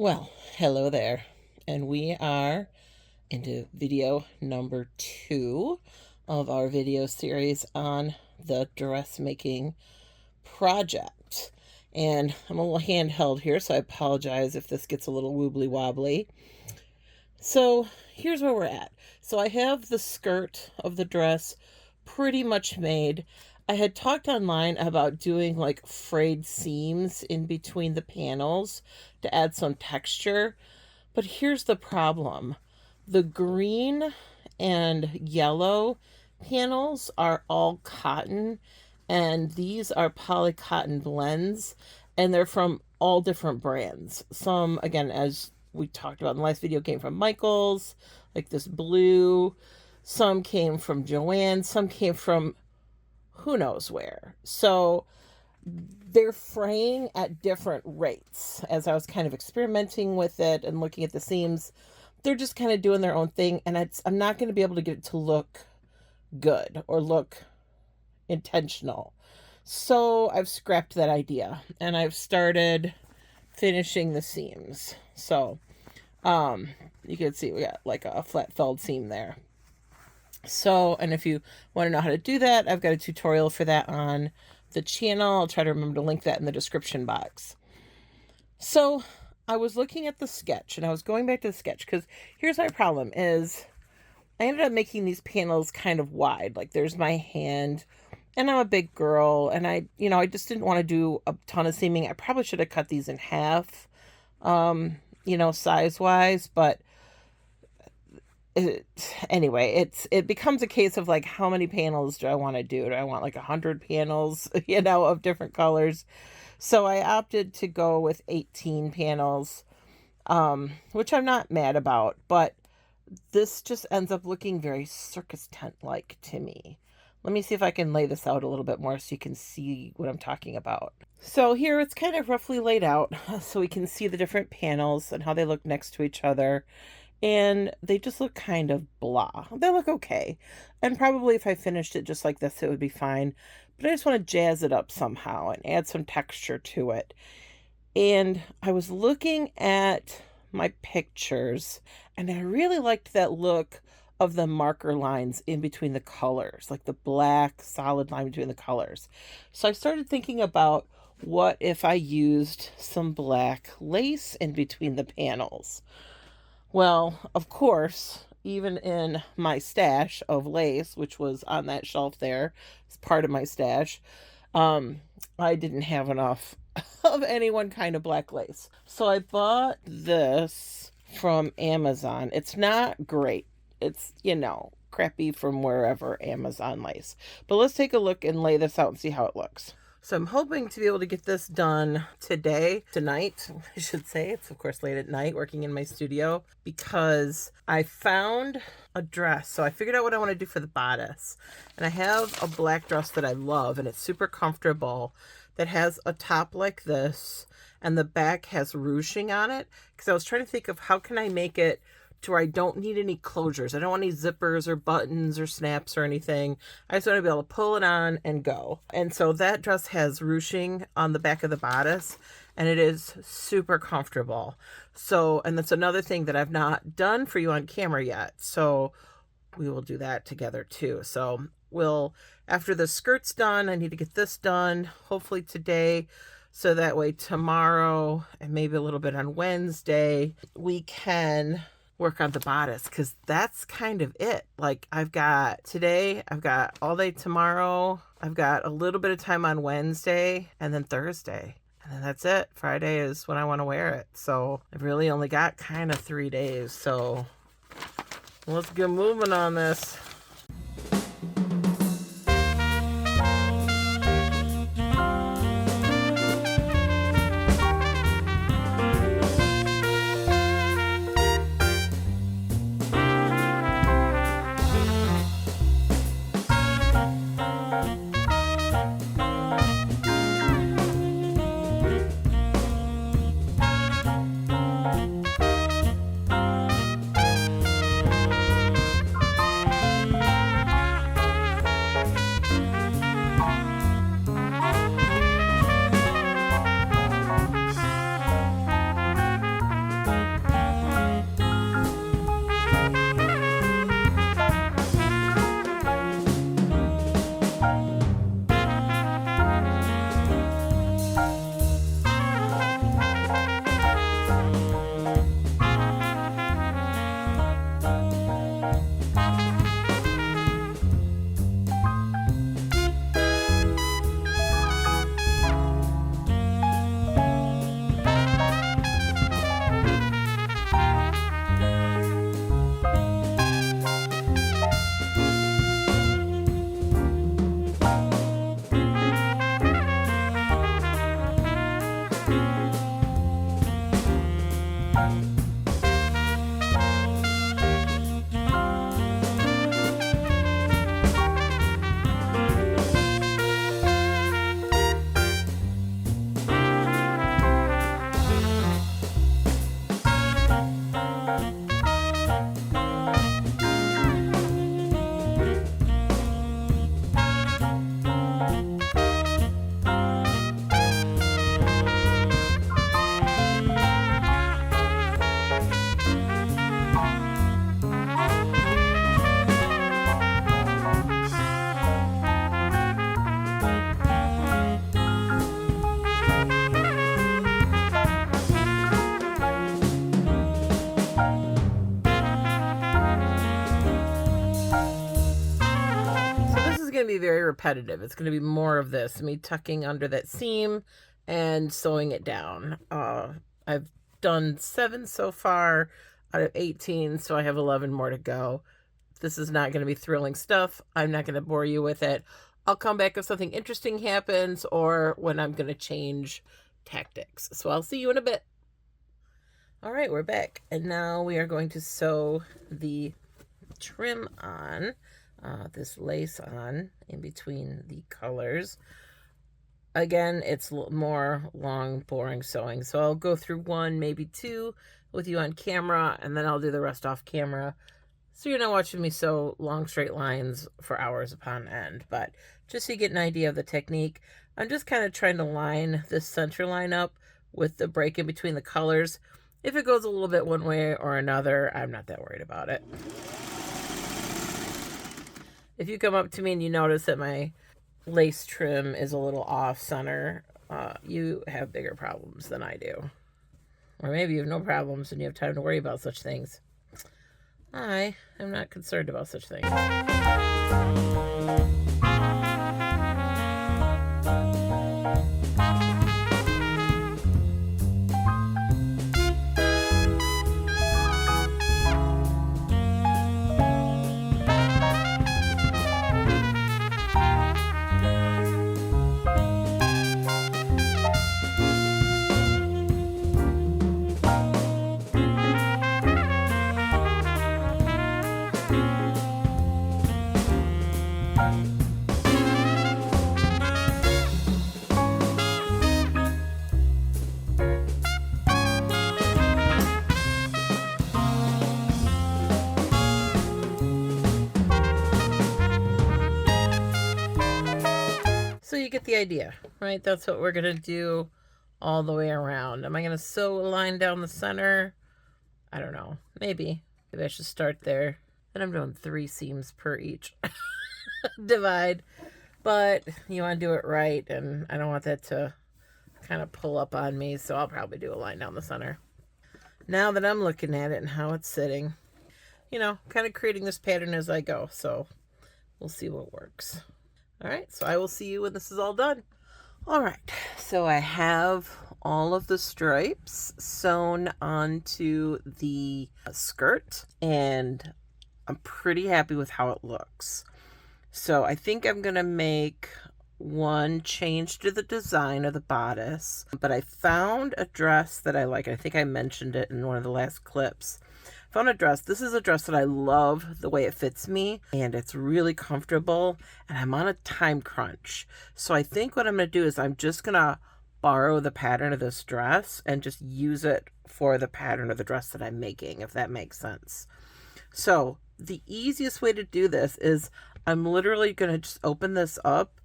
Well, hello there, and we are into video number 2 of our video series on the dressmaking project. And I'm a little handheld here, so I apologize if this gets a little wobbly wobbly. So here's where we're at. So I have the skirt of the dress pretty much made. I had talked online about doing like frayed seams in between the panels to add some texture. But here's the problem. The green and yellow panels are all cotton, and these are polycotton blends, and they're from all different brands. Some, again, as we talked about in the last video, came from Michael's, like this blue. Some came from Joanne. Some came from who knows where. So they're fraying at different rates. As I was kind of experimenting with it and looking at the seams, they're just kind of doing their own thing, and I'm not going to be able to get it to look good or look intentional. So I've scrapped that idea, and I've started finishing the seams. So you can see we got like a flat felled seam there. So, and if you want to know how to do that, I've got a tutorial for that on the channel. I'll try to remember to link that in the description box. So I was looking at the sketch, and I was going back to the sketch because here's my problem is I ended up making these panels kind of wide. Like there's my hand, and I'm a big girl, and I just didn't want to do a ton of seaming. I probably should have cut these in half, size wise, but anyway, it becomes a case of like, how many panels do I want to do? Do I want like 100 panels, of different colors? So I opted to go with 18 panels, which I'm not mad about, but this just ends up looking very circus tent-like to me. Let me see if I can lay this out a little bit more so you can see what I'm talking about. So here it's kind of roughly laid out so we can see the different panels and how they look next to each other. And they just look kind of blah. They look okay. And probably if I finished it just like this, it would be fine. But I just want to jazz it up somehow and add some texture to it. And I was looking at my pictures, and I really liked that look of the marker lines in between the colors, like the black solid line between the colors. So I started thinking about, what if I used some black lace in between the panels? Well, of course, even in my stash of lace, which was on that shelf there, it's part of my stash, I didn't have enough of any one kind of black lace. So I bought this from Amazon. It's not great. It's, crappy from wherever Amazon lace. But let's take a look and lay this out and see how it looks. So I'm hoping to be able to get this done tonight, I should say. It's of course late at night working in my studio, because I found a dress. So I figured out what I want to do for the bodice. And I have a black dress that I love, and it's super comfortable, that has a top like this, and the back has ruching on it. Because I was trying to think of how can I make it to where I don't need any closures. I don't want any zippers or buttons or snaps or anything. I just want to be able to pull it on and go. And so that dress has ruching on the back of the bodice, and it is super comfortable. So, and that's another thing that I've not done for you on camera yet. So we will do that together too. So after the skirt's done, I need to get this done, hopefully today. So that way tomorrow and maybe a little bit on Wednesday, we can work on the bodice, because that's kind of it. Like I've got all day tomorrow, I've got a little bit of time on Wednesday, and then Thursday, and then that's it. Friday is when I want to wear it. So I've really only got kind of 3 days. So let's get moving on this. Going to be very repetitive. It's going to be more of this, me tucking under that seam and sewing it down. I've done 7 so far out of 18, so I have 11 more to go. This is not going to be thrilling stuff. I'm not going to bore you with it. I'll come back if something interesting happens or when I'm going to change tactics. So I'll see you in a bit. All right, we're back. And now we are going to sew the trim on. This lace on in between the colors. Again, it's more long, boring sewing. So I'll go through 1, maybe 2 with you on camera, and then I'll do the rest off camera. So you're not watching me sew long straight lines for hours upon end, but just so you get an idea of the technique, I'm just kind of trying to line this center line up with the break in between the colors. If it goes a little bit one way or another, I'm not that worried about it. If you come up to me and you notice that my lace trim is a little off center, you have bigger problems than I do. Or maybe you have no problems and you have time to worry about such things. I am not concerned about such things. So you get the idea, right? That's what we're going to do all the way around. Am I going to sew a line down the center? I don't know. Maybe. Maybe I should start there. And I'm doing 3 seams per each divide. But you want to do it right, and I don't want that to kind of pull up on me, so I'll probably do a line down the center. Now that I'm looking at it and how it's sitting, you know, kind of creating this pattern as I go, so we'll see what works. All right, so I will see you when this is all done. All right, so I have all of the stripes sewn onto the skirt, and I'm pretty happy with how it looks. So I think I'm going to make one change to the design of the bodice, but I found a dress that I like. I think I mentioned it in one of the last clips. Found a dress. This is a dress that I love the way it fits me, and it's really comfortable, and I'm on a time crunch. So I think what I'm going to do is I'm just going to borrow the pattern of this dress and just use it for the pattern of the dress that I'm making, if that makes sense. So the easiest way to do this is I'm literally going to just open this up,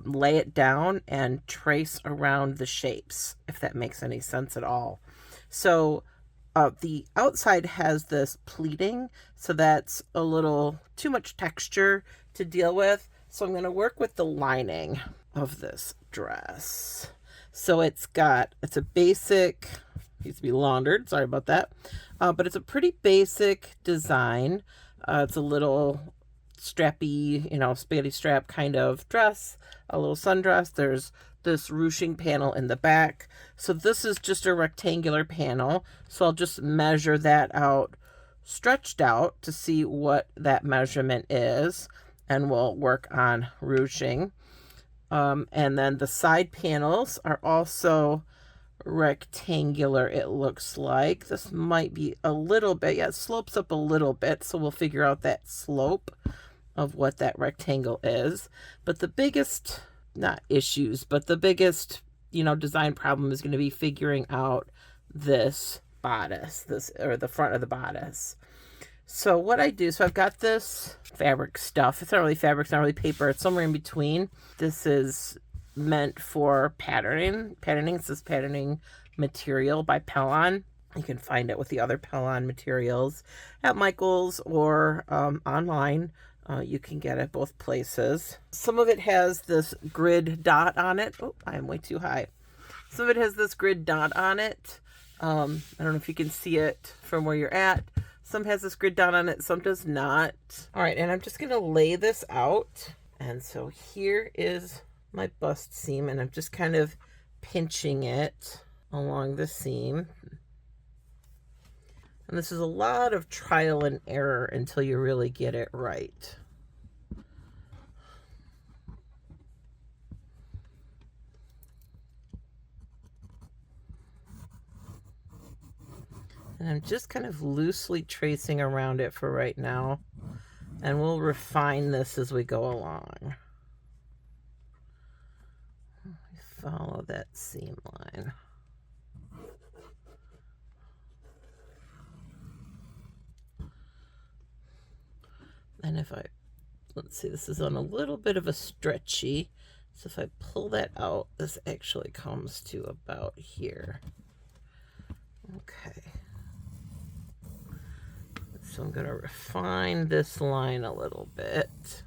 lay it down, and trace around the shapes, if that makes any sense at all. So the outside has this pleating, so that's a little too much texture to deal with. So I'm going to work with the lining of this dress. So it's a basic, needs to be laundered, sorry about that, but it's a pretty basic design. It's a little strappy, you know, spaghetti strap kind of dress, a little sundress. There's this ruching panel in the back. So this is just a rectangular panel. So I'll just measure that out, stretched out, to see what that measurement is, and we'll work on ruching. And then the side panels are also rectangular it looks like. This might be a little bit, yeah, it slopes up a little bit, so we'll figure out that slope of what that rectangle is. But the biggest, not issues, but the biggest, design problem is going to be figuring out this bodice, this, or the front of the bodice. So what I do, so I've got this fabric stuff. It's not really fabric, it's not really paper, it's somewhere in between. This is meant for patterning. It's this patterning material by Pellon. You can find it with the other Pellon materials at Michael's or online. You can get it both places. Some of it has this grid dot on it. Oh, I am way too high. Some of it has this grid dot on it. I don't know if you can see it from where you're at. Some has this grid dot on it, some does not. All right, and I'm just gonna lay this out. And so here is my bust seam, and I'm just kind of pinching it along the seam. And this is a lot of trial and error until you really get it right. And I'm just kind of loosely tracing around it for right now. And we'll refine this as we go along. Follow that seam line. And if let's see, this is on a little bit of a stretchy. So if I pull that out, this actually comes to about here. Okay. So I'm going to refine this line a little bit.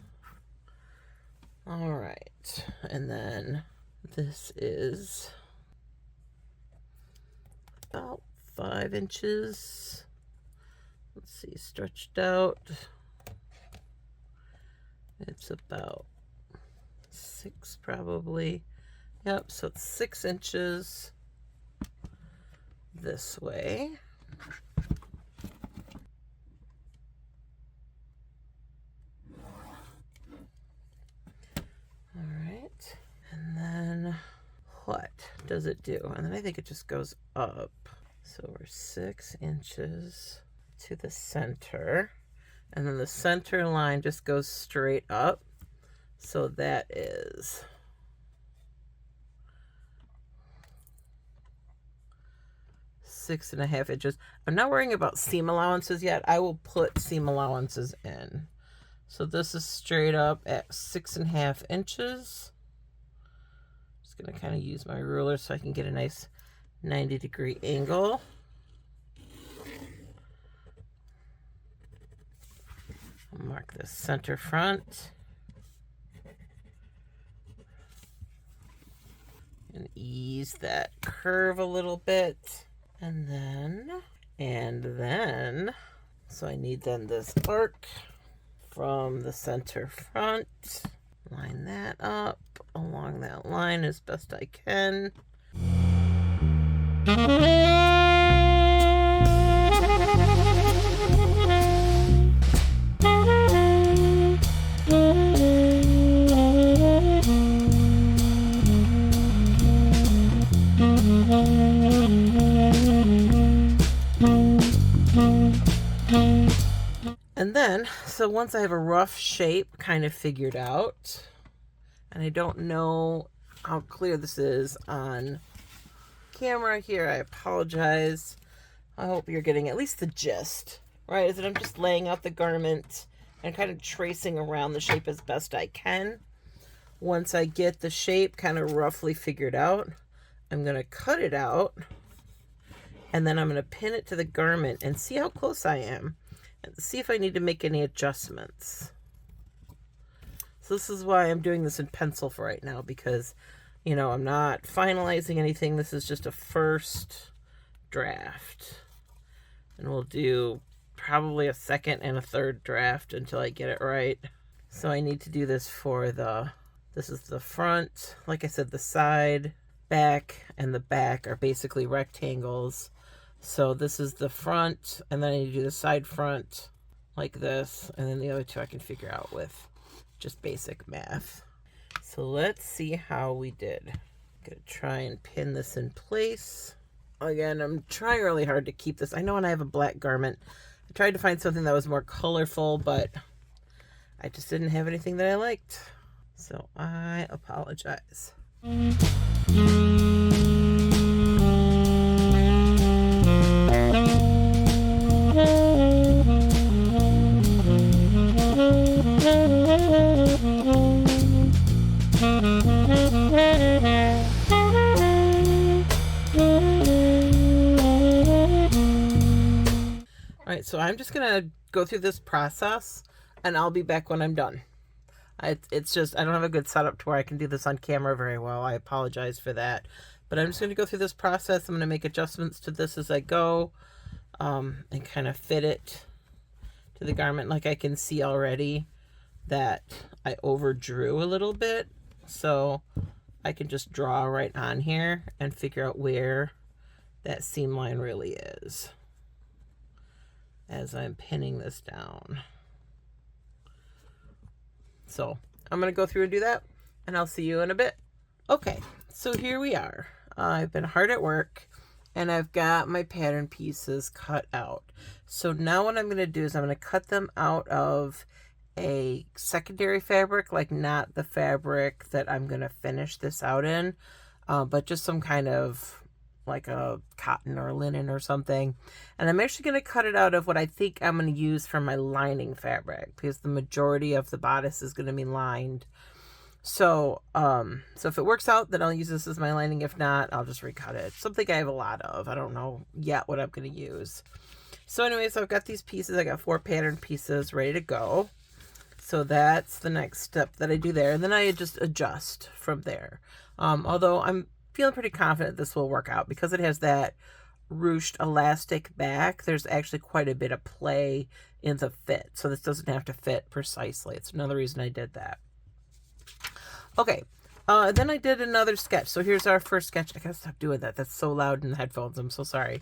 All right. And then this is about 5 inches. Let's see, stretched out. It's about 6 probably. Yep, so it's 6 inches this way. All right, and then what does it do? And then I think it just goes up. So we're 6 inches to the center. And then the center line just goes straight up. So that is 6.5 inches. I'm not worrying about seam allowances yet. I will put seam allowances in. So this is straight up at 6.5 inches. Just gonna kind of use my ruler so I can get a nice 90-degree angle. I'll mark the center front. And ease that curve a little bit. And then, so I need then this arc from the center front. Line that up along that line as best I can. And then, so once I have a rough shape kind of figured out, and I don't know how clear this is on camera here, I apologize. I hope you're getting at least the gist, right? Is that I'm just laying out the garment and kind of tracing around the shape as best I can. Once I get the shape kind of roughly figured out, I'm going to cut it out, and then I'm going to pin it to the garment and see how close I am. And see if I need to make any adjustments. So this is why I'm doing this in pencil for right now, because, I'm not finalizing anything. This is just a first draft. And we'll do probably a second and a third draft until I get it right. So I need to do this for this is the front. Like I said, the side, back, and the back are basically rectangles. So this is the front, and then I need to do the side front like this, and then the other two I can figure out with just basic math. So let's see how we did. Gonna try and pin this in place. Again, I'm trying really hard to keep this. I know when I have a black garment, I tried to find something that was more colorful, but I just didn't have anything that I liked. So I apologize. All right, so I'm just gonna go through this process and I'll be back when I'm done. It's just, I don't have a good setup to where I can do this on camera very well. I apologize for that. But I'm just going to go through this process. I'm going to make adjustments to this as I go, and kind of fit it to the garment. Like I can see already that I overdrew a little bit. So I can just draw right on here and figure out where that seam line really is as I'm pinning this down. So I'm going to go through and do that, and I'll see you in a bit. Okay, so here we are. I've been hard at work, and I've got my pattern pieces cut out. So now what I'm going to do is I'm going to cut them out of a secondary fabric, like not the fabric that I'm going to finish this out in, but just some kind of like a cotton or linen or something. And I'm actually going to cut it out of what I think I'm going to use for my lining fabric, because the majority of the bodice is going to be lined. So so if it works out, then I'll use this as my lining. If not, I'll just recut it. Something I have a lot of. I don't know yet what I'm going to use. So anyways, I've got these pieces. I got 4 pattern pieces ready to go. So that's the next step that I do there. And then I just adjust from there. Although I'm feeling pretty confident this will work out because it has that ruched elastic back. There's actually quite a bit of play in the fit, so this doesn't have to fit precisely. It's another reason I did that. Okay, then I did another sketch. So here's our first sketch. I gotta stop doing that. That's so loud in the headphones. I'm so sorry.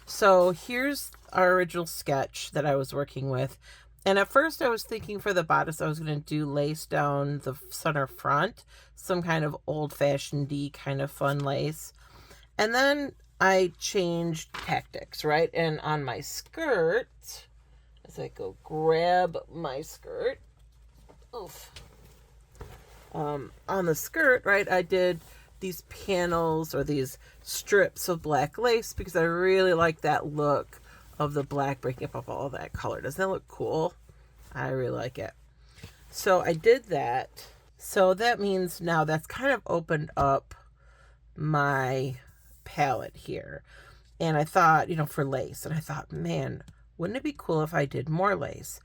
So here's our original sketch that I was working with. And at first I was thinking for the bodice, I was going to do lace down the center front, some kind of old-fashioned-y kind of fun lace. And then I changed tactics, right? And on my skirt, as I go grab my skirt, oof. On the skirt, right, I did these panels or these strips of black lace because I really like that look of the black breaking up all that color. Doesn't that look cool? I really like it. So I did that. So that means now that's kind of opened up my palette here. And I thought, you know, for lace. And I thought, man, wouldn't it be cool if I did more lace?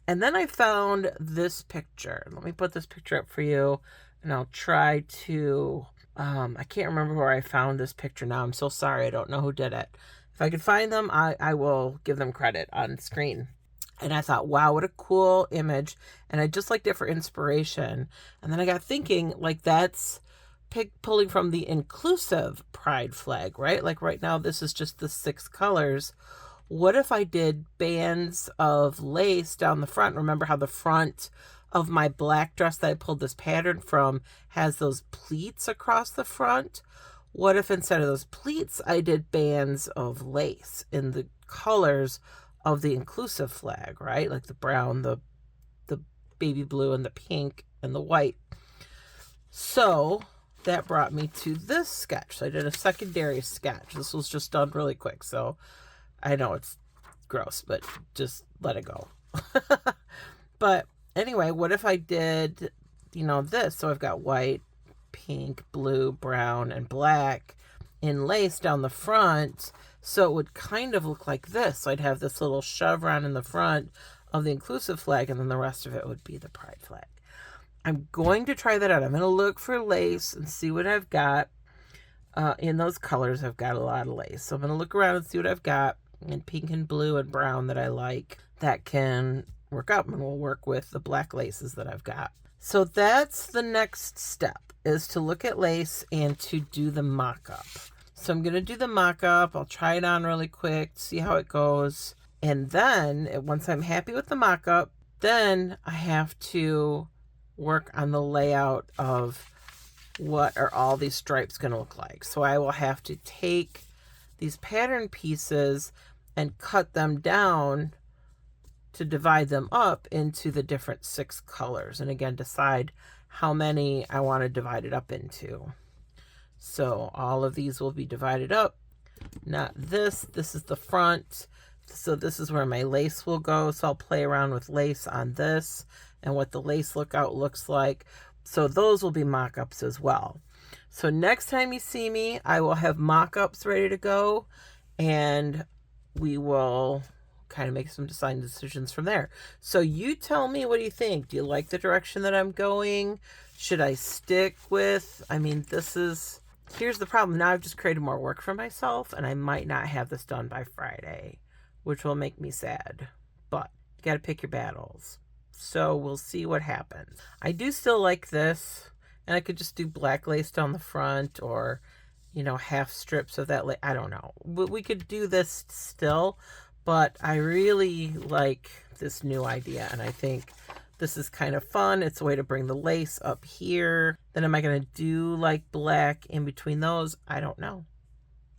And then I found this picture. Let me put this picture up for you. And I'll try to, I can't remember where I found this picture now. I'm so sorry. I don't know who did it. If I could find them, I will give them credit on screen. And I thought, wow, what a cool image. And I just liked it for inspiration. And then I got thinking, like, that's pulling from the inclusive pride flag, right? Like right now, this is just the 6 colors. What if I did bands of lace down the front? Remember how the front of my black dress that I pulled this pattern from has those pleats across the front? What if instead of those pleats, I did bands of lace in the colors of the inclusive flag, right? Like the brown, the baby blue, and the pink, and the white. So that brought me to this sketch. So I did a secondary sketch. This was just done really quick. So I know it's gross, but just let it go. But anyway, what if I did, you know, this? So I've got white, pink, blue, brown, and black in lace down the front. So it would kind of look like this. So I'd have this little chevron in the front of the inclusive flag, and then the rest of it would be the pride flag. I'm going to try that out. I'm going to look for lace and see what I've got in those colors. I've got a lot of lace. So I'm going to look around and see what I've got in pink and blue and brown that I like that can work up, and we'll work with the black laces that I've got. So that's the next step, is to look at lace and to do the mock-up. So I'm going to do the mock-up. I'll try it on really quick, see how it goes. And then once I'm happy with the mock-up, then I have to work on the layout of what are all these stripes going to look like. So I will have to take these pattern pieces and cut them down to divide them up into the different 6 colors. And again, decide how many I want to divide it up into. So all of these will be divided up. Not this. This is the front. So this is where my lace will go. So I'll play around with lace on this and what the lace lookout looks like. So those will be mock-ups as well. So next time you see me, I will have mock-ups ready to go, and we will kind of make some design decisions from there. So you tell me, what do you think? Do you like the direction that I'm going? Should I stick with, I mean, here's the problem. Now I've just created more work for myself, and I might not have this done by Friday, which will make me sad. But you got to pick your battles. So we'll see what happens. I do still like this, and I could just do black lace down the front, or, you know, half strips of that lace. I don't know. We could do this still, but I really like this new idea, and I think this is kind of fun. It's a way to bring the lace up here. Then am I going to do like black in between those? I don't know.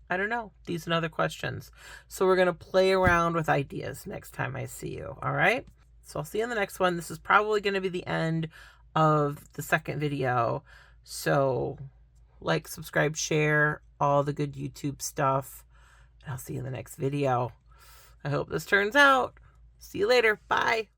I don't know. These and other questions. So we're going to play around with ideas next time I see you. All right. So I'll see you in the next one. This is probably going to be the end of the second video. So like, subscribe, share, all the good YouTube stuff. And I'll see you in the next video. I hope this turns out. See you later. Bye.